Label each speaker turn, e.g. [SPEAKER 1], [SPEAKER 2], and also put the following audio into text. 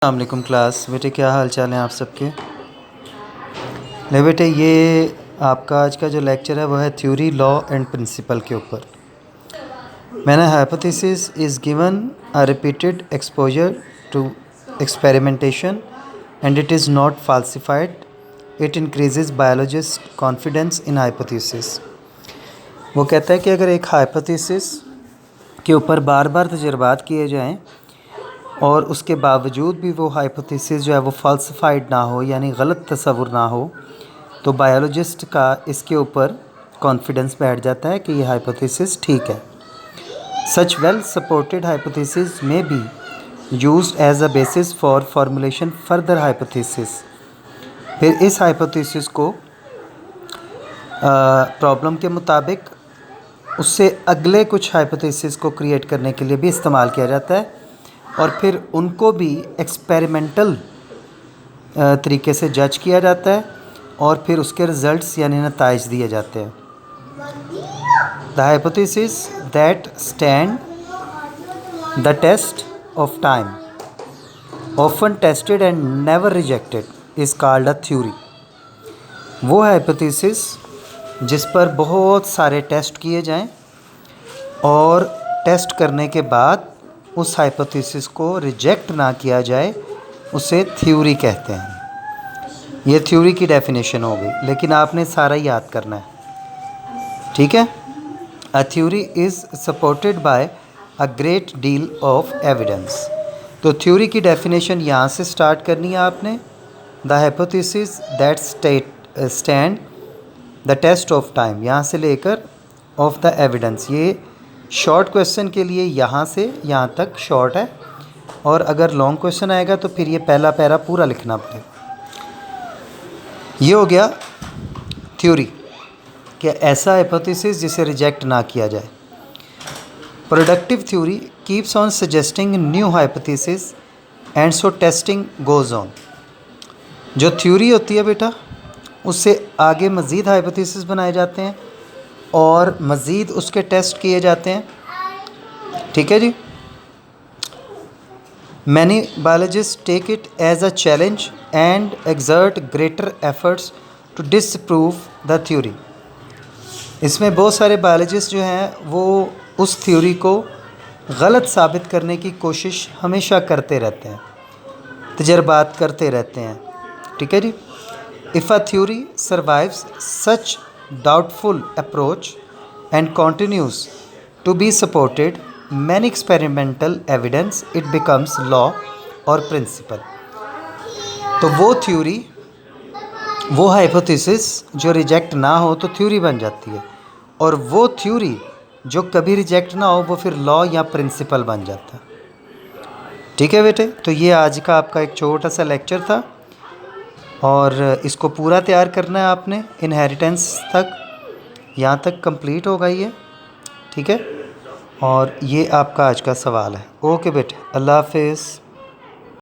[SPEAKER 1] अस्सलाम वालेकुम क्लास। बेटे क्या हाल चाल हैं आप सबके। ले बेटे, ये आपका आज का जो लेक्चर है वो है थ्योरी, लॉ एंड प्रिंसिपल के ऊपर। मैंने hypothesis is given a repeated exposure to experimentation and it is not falsified, it increases biologist confidence in hypothesis. वो कहता है कि अगर एक हाइपोथेसिस के ऊपर बार बार तजर्बात किए जाएँ और उसके बावजूद भी वो हाइपोथेसिस जो है वो फाल्सिफाइड ना हो, यानी गलत तस्वुर ना हो, तो बायोलॉजिस्ट का इसके ऊपर कॉन्फिडेंस बैठ जाता है कि ये हाइपोथेसिस ठीक है। Such well supported hypothesis may be used as a basis for formulation further hypothesis. फिर इस हाइपोथेसिस को प्रॉब्लम के मुताबिक उससे अगले कुछ हाइपोथेसिस को क्रिएट करने के लिए भी इस्तेमाल किया जाता है और फिर उनको भी एक्सपेरिमेंटल तरीके से जज किया जाता है और फिर उसके रिज़ल्ट्स यानी नताइज दिए जाते हैं। The hypothesis that stand the test of time, often tested and never rejected, is called a theory. वो हाइपोथेसिस जिस पर बहुत सारे टेस्ट किए जाएं और टेस्ट करने के बाद उस हाइपोथेसिस को रिजेक्ट ना किया जाए, उसे थ्योरी कहते हैं। ये थ्योरी की डेफिनेशन हो गई, लेकिन आपने सारा याद करना है, ठीक है। A theory is supported by a great deal of evidence. तो थ्योरी की डेफिनेशन यहाँ से स्टार्ट करनी है आपने। The hypothesis that stand the test of time, यहाँ से लेकर ऑफ द एविडेंस। ये शॉर्ट क्वेश्चन के लिए यहाँ से यहाँ तक शॉर्ट है, और अगर लॉन्ग क्वेश्चन आएगा तो फिर ये पहला पैरा पूरा लिखना पड़ेगा। ये हो गया थ्योरी कि ऐसा हाइपोथेसिस जिसे रिजेक्ट ना किया जाए। Productive theory keeps on suggesting new hypothesis and so testing goes on. जो थ्योरी होती है बेटा, उससे आगे मज़ीद हाइपोथेसिस बनाए जाते हैं और मज़ीद उसके टेस्ट किए जाते हैं, ठीक है जी। Many biologists take it as a challenge and exert greater efforts to disprove the theory. इसमें बहुत सारे बायोलॉजिस्ट जो हैं वो उस थ्योरी को गलत साबित करने की कोशिश हमेशा करते रहते हैं, तजर्बात करते रहते हैं, ठीक है जी। If a theory survives such doubtful approach and continues to be supported many experimental evidence, it becomes law or principle। तो वो थ्योरी, वो हाइपोथेसिस जो रिजेक्ट ना हो तो थ्योरी बन जाती है, और वो थ्योरी जो कभी रिजेक्ट ना हो वो फिर लॉ या प्रिंसिपल बन जाता है, ठीक है बेटे। तो ये आज का आपका एक छोटा सा लेक्चर था और इसको पूरा तैयार करना है आपने इनहेरिटेंस तक, यहाँ तक कंप्लीट होगा ये, ठीक है। और ये आपका आज का सवाल है। ओके बेटे, अल्लाह हाफिज़।